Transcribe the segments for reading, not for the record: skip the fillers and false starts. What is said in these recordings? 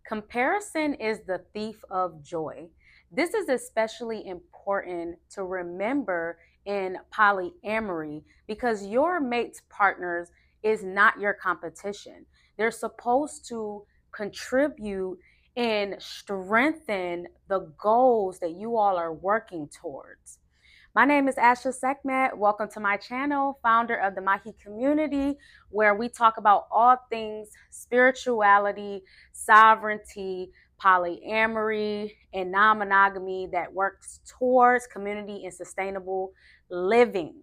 Comparison is the thief of joy. This is especially important to remember in polyamory because your mate's partners is not your competition. They're supposed to contribute and strengthen the goals that you all are working towards. My name is Asha Sekhmet. Welcome to my channel, founder of the Maji Community, where we talk about all things spirituality, sovereignty, polyamory, and non-monogamy that works towards community and sustainable living.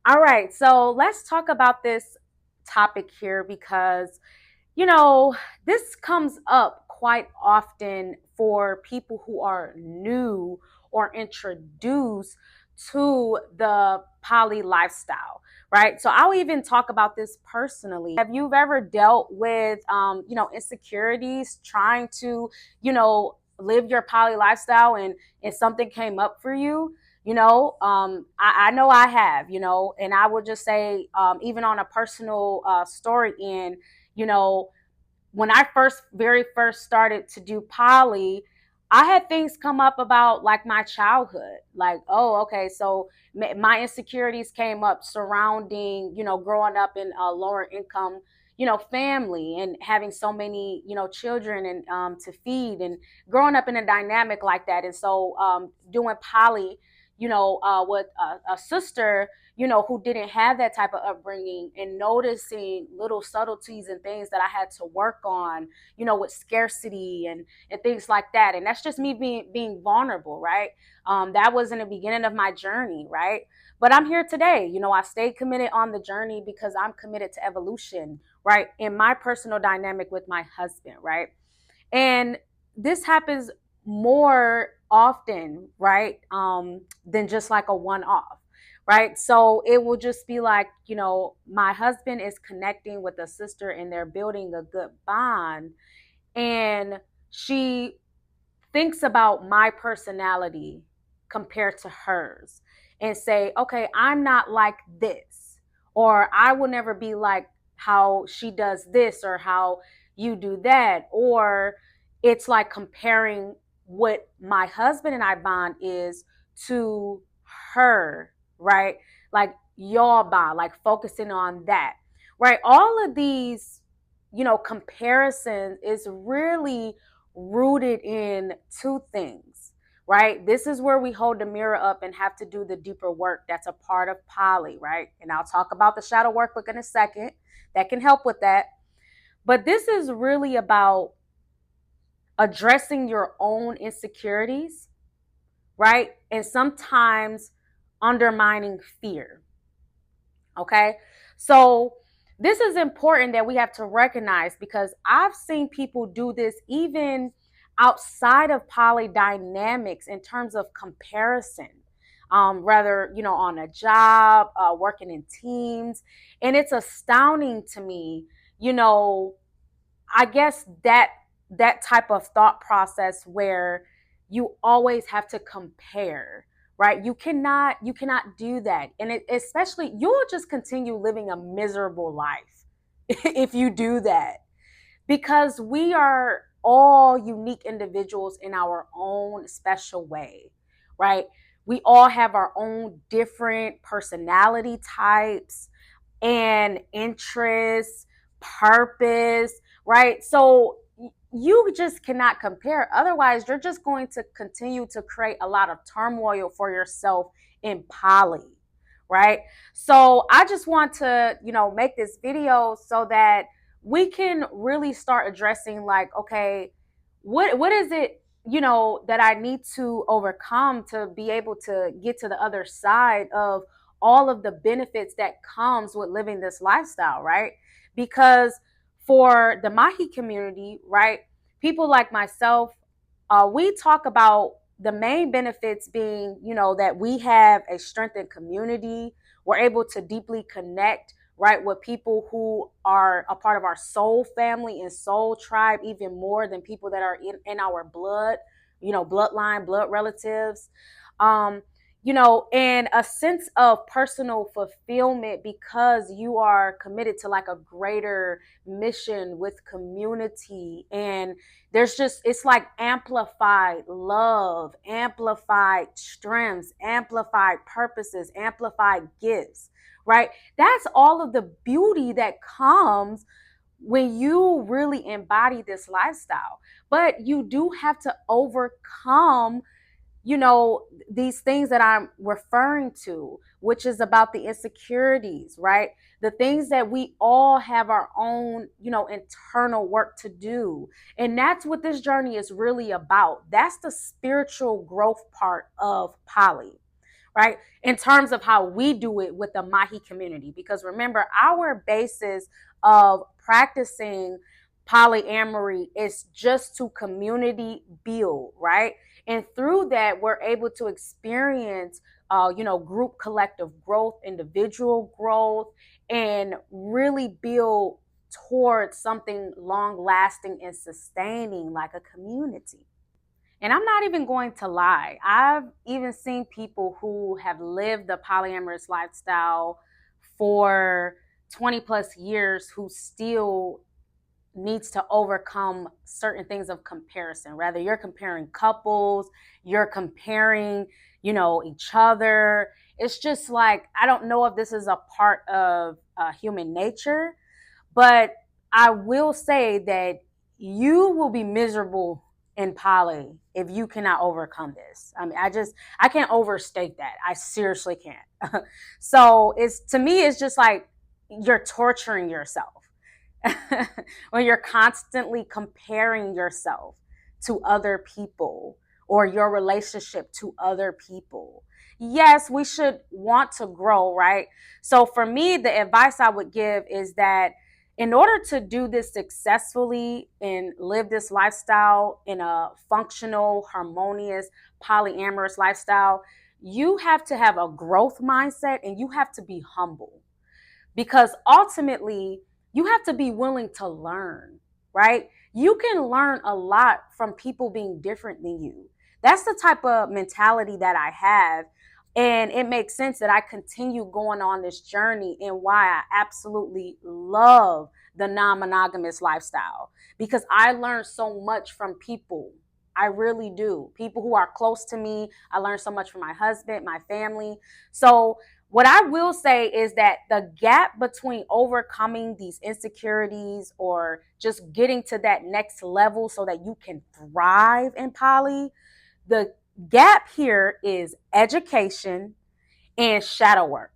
All right, so let's talk about this topic here because, this comes up quite often for people who are new or introduced to the poly lifestyle, right? So I'll even talk about this personally. Have you ever dealt with, insecurities trying to, live your poly lifestyle and something came up for you? I know I have, and I would just say, even on a personal story in, you know, when I very first started to do poly, I had things come up about like my childhood. Like, oh, okay, so my insecurities came up surrounding, growing up in a lower income, family and having so many, children and to feed and growing up in a dynamic like that. And so doing poly, with a sister, who didn't have that type of upbringing and noticing little subtleties and things that I had to work on, with scarcity and things like that. And that's just me being vulnerable, right? That was in the beginning of my journey, right? But I'm here today. I stayed committed on the journey because I'm committed to evolution, right? In my personal dynamic with my husband, right? And this happens more often, right? Than just like a one-off, right? So it will just be like, my husband is connecting with a sister and they're building a good bond. And she thinks about my personality compared to hers and say, okay, I'm not like this, or I will never be like how she does this or how you do that. Or it's like comparing what my husband and I bond is to her, right? Like your bond, like focusing on that, right? All of these, comparisons is really rooted in two things, right? This is where we hold the mirror up and have to do the deeper work that's a part of poly, right? And I'll talk about the shadow workbook in a second that can help with that. But this is really about addressing your own insecurities, right? And sometimes undermining fear. Okay. So this is important that we have to recognize because I've seen people do this even outside of poly dynamics in terms of comparison, rather, on a job, working in teams. And it's astounding to me, I guess that type of thought process where you always have to compare, right? You cannot do that. And especially you'll just continue living a miserable life if you do that, because we are all unique individuals in our own special way, right? We all have our own different personality types and interests, purpose, right? So you just cannot compare. Otherwise, you're just going to continue to create a lot of turmoil for yourself in poly, right? So I just want to, make this video so that we can really start addressing like, okay, what is it, that I need to overcome to be able to get to the other side of all of the benefits that comes with living this lifestyle, right? Because for the Maji community, right, people like myself, we talk about the main benefits being, that we have a strengthened community. We're able to deeply connect, right, with people who are a part of our soul family and soul tribe, even more than people that are in our blood, bloodline, blood relatives. Um, and a sense of personal fulfillment because you are committed to like a greater mission with community. And it's like amplified love, amplified strengths, amplified purposes, amplified gifts, right? That's all of the beauty that comes when you really embody this lifestyle. But you do have to overcome these things that I'm referring to, which is about the insecurities, right? The things that we all have our own, internal work to do. And that's what this journey is really about. That's the spiritual growth part of poly, right? In terms of how we do it with the Maji community. Because remember, our basis of practicing polyamory is just to community build, right? And through that, we're able to experience, group collective growth, individual growth, and really build towards something long lasting and sustaining like a community. And I'm not even going to lie. I've even seen people who have lived the polyamorous lifestyle for 20 plus years who still needs to overcome certain things of comparison. Rather, you're comparing couples, you're comparing, each other. It's just like, I don't know if this is a part of human nature, but I will say that you will be miserable in poly if you cannot overcome this. I mean, I can't overstate that. I seriously can't. So to me, it's just like you're torturing yourself when you're constantly comparing yourself to other people or your relationship to other people. Yes, we should want to grow, right? So for me, the advice I would give is that in order to do this successfully and live this lifestyle in a functional, harmonious, polyamorous lifestyle, you have to have a growth mindset and you have to be humble, because ultimately you have to be willing to learn, right? You can learn a lot from people being different than you. That's the type of mentality that I have. And it makes sense that I continue going on this journey and why I absolutely love the non-monogamous lifestyle, because I learned so much from people. I really do. People who are close to me. I learned so much from my husband, my family. So what I will say is that the gap between overcoming these insecurities or just getting to that next level so that you can thrive in poly, the gap here is education and shadow work.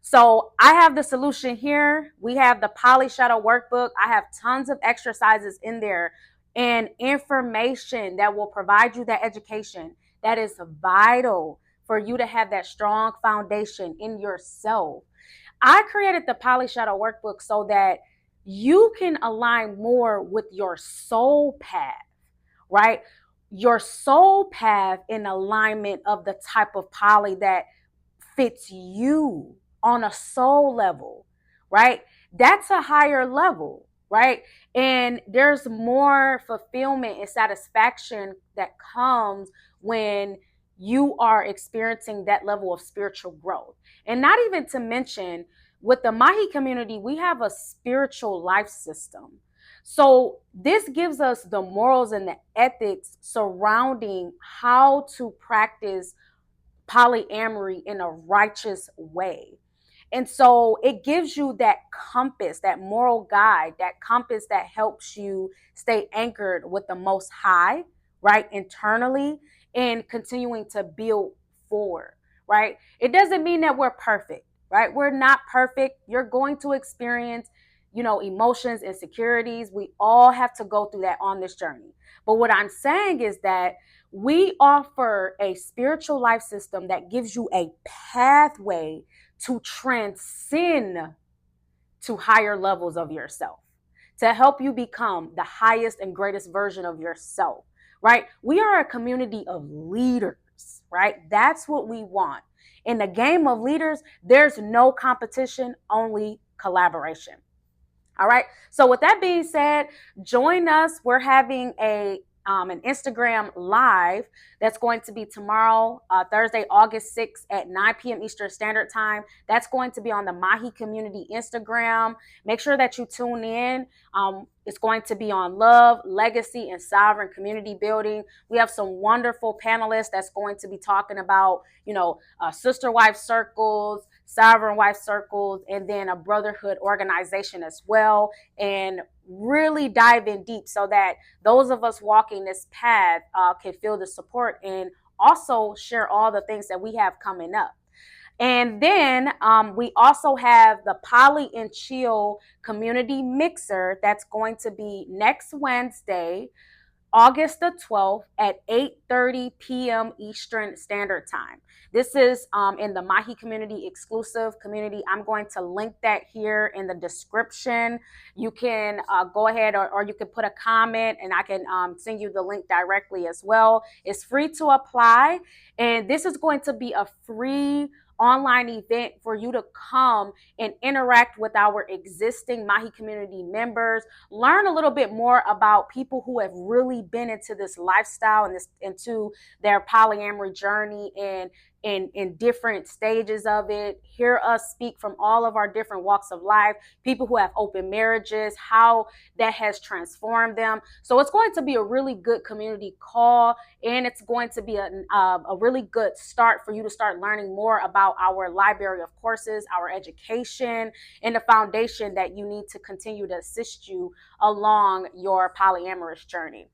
So I have the solution here. We have the Poly Shadow Workbook. I have tons of exercises in there and information that will provide you that education that is vital for you to have that strong foundation in yourself. I created the Poly Shadow Workbook so that you can align more with your soul path, right? Your soul path in alignment of the type of poly that fits you on a soul level, right? That's a higher level, right? And there's more fulfillment and satisfaction that comes when you are experiencing that level of spiritual growth. And not even to mention, with the Maji community, we have a spiritual life system. So this gives us the morals and the ethics surrounding how to practice polyamory in a righteous way. And so it gives you that compass, that moral guide, that compass that helps you stay anchored with the Most High, right, internally, and continuing to build forward, right? It doesn't mean that we're perfect, right? We're not perfect. You're going to experience, emotions, insecurities. We all have to go through that on this journey. But what I'm saying is that we offer a spiritual life system that gives you a pathway to transcend to higher levels of yourself, to help you become the highest and greatest version of yourself, right? We are a community of leaders, right? That's what we want. In the game of leaders, there's no competition, only collaboration. All right. So with that being said, join us. We're having a an Instagram live that's going to be tomorrow, Thursday, August 6th at 9 p.m. Eastern Standard Time. That's going to be on the Maji Community Instagram. Make sure that you tune in. It's going to be on love, legacy, and sovereign community building. We have some wonderful panelists that's going to be talking about, sister wife circles, sovereign wife circles, and then a brotherhood organization as well, and really dive in deep so that those of us walking this path can feel the support and also share all the things that we have coming up. And then we also have the Poly and Chill Community Mixer that's going to be next Wednesday, August the 12th at 8:30 p.m. Eastern Standard Time. This is in the Maji Community exclusive community. I'm going to link that here in the description. You can go ahead or you can put a comment and I can send you the link directly as well. It's free to apply. And this is going to be a free online event for you to come and interact with our existing Maji community members, learn a little bit more about people who have really been into this lifestyle and into their polyamory journey and in different stages of it. Hear us speak from all of our different walks of life, people who have open marriages, how that has transformed them. So it's going to be a really good community call, and it's going to be a really good start for you to start learning more about our library of courses, our education, and the foundation that you need to continue to assist you along your polyamorous journey.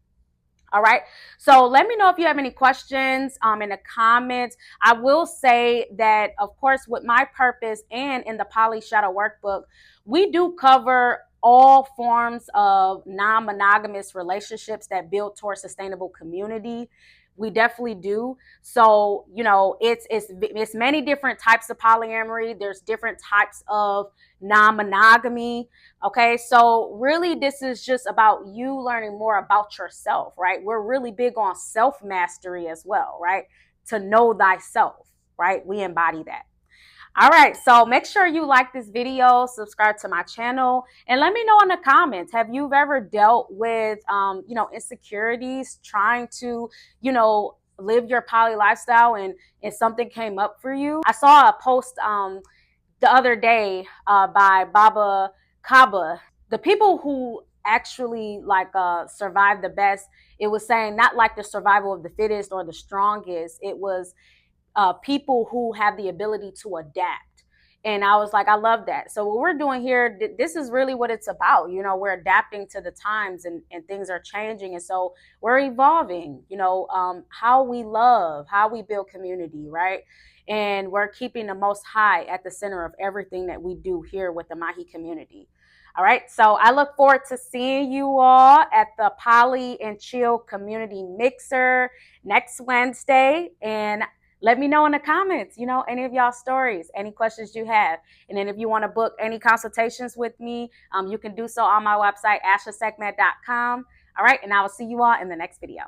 All right. So let me know if you have any questions in the comments. I will say that, of course, with my purpose and in the Poly Shadow Workbook, we do cover all forms of non-monogamous relationships that build towards sustainable community. We definitely do. So, it's many different types of polyamory. There's different types of non-monogamy. Okay, so really this is just about you learning more about yourself, right? We're really big on self-mastery as well, right? To know thyself, right? We embody that. All right, so make sure you like this video, subscribe to my channel, and let me know in the comments, have you ever dealt with, insecurities, trying to, live your poly lifestyle and something came up for you? I saw a post the other day by Baba Kaba. The people who actually survived the best, it was saying not like the survival of the fittest or the strongest. It was people who have the ability to adapt. And I was like, I love that. So what we're doing here, this is really what it's about. We're adapting to the times and things are changing. And so we're evolving, how we love, how we build community, right? And we're keeping the Most High at the center of everything that we do here with the Maji community. All right, so I look forward to seeing you all at the Poly and Chill Community Mixer next Wednesday. And let me know in the comments, any of y'all stories, any questions you have. And then if you want to book any consultations with me, you can do so on my website, AshaSekhmet.com. All right, and I will see you all in the next video.